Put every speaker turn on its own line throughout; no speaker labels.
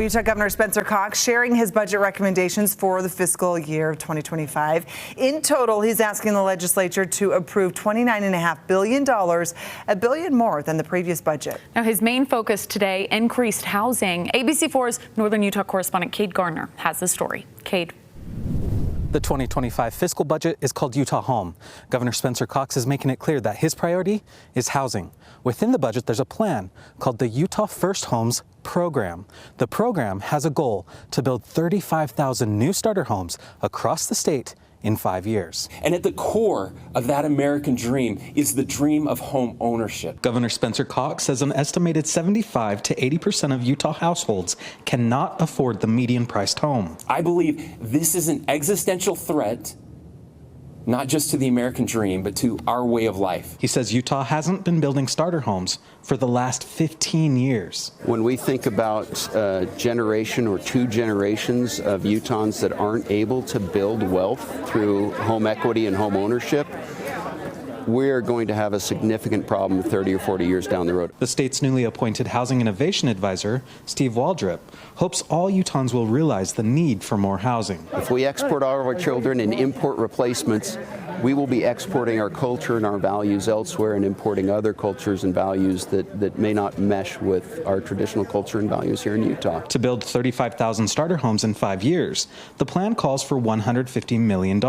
Utah Governor Spencer Cox sharing his budget recommendations for the fiscal year of 2025. In total, he's asking the legislature to approve $29.5 billion, $1 billion more than the previous budget.
Now, his main focus today, increased housing. ABC4's Northern Utah correspondent Cade Garner has the story. Cade.
The 2025 fiscal budget is called Utah Home. Governor Spencer Cox is making it clear that his priority is housing. Within the budget, there's a plan called the Utah First Homes program. The program has a goal to build 35,000 new starter homes across the state in 5 years.
And at the core of that American dream is the dream of home ownership.
Governor Spencer Cox says an estimated 75 to 80% of Utah households cannot afford the median priced home.
I believe this is an existential threat, not just to the American dream, but to our way of life.
He says Utah hasn't been building starter homes for the last 15 years.
When we think about a generation or two generations of Utahns that aren't able to build wealth through home equity and home ownership, we're going to have a significant problem 30 or 40 years down the road.
The state's newly appointed Housing Innovation Advisor, Steve Waldrop, hopes all Utahns will realize the need for more housing.
If we export all of our children and import replacements, we will be exporting our culture and our values elsewhere and importing other cultures and values that may not mesh with our traditional culture and values here in Utah.
To build 35,000 starter homes in 5 years, the plan calls for $150 million.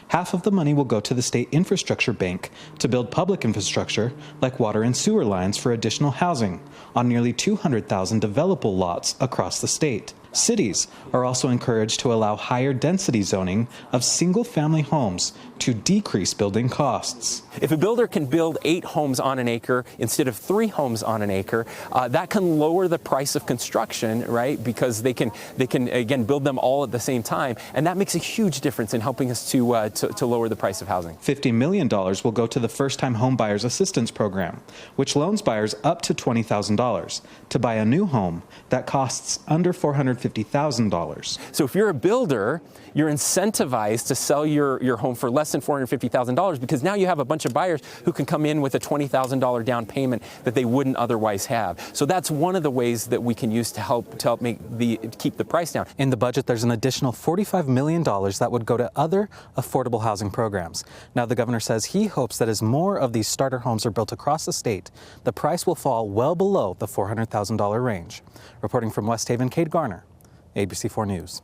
Half of the money will go to the State Infrastructure Bank to build public infrastructure like water and sewer lines for additional housing on nearly 200,000 developable lots across the state. Cities are also encouraged to allow higher density zoning of single-family homes to decrease building costs.
If a builder can build 8 homes on an acre instead of 3 homes on an acre, that can lower the price of construction, right? Because they can again build them all at the same time, and that makes a huge difference in helping us to lower the price of housing.
$50 million will go to the First-Time Home Buyers Assistance Program, which loans buyers up to $20,000 to buy a new home that costs under $450,000.
So if you're a builder, you're incentivized to sell your home for less than $450,000 because now you have a bunch of buyers who can come in with a $20,000 down payment that they wouldn't otherwise have. So that's one of the ways that we can use to help keep the price down.
In the budget, there's an additional $45 million that would go to other affordable housing programs. Now, the governor says he hopes that as more of these starter homes are built across the state, the price will fall well below the $400,000 range. Reporting from West Haven, Cade Garner, ABC4 News.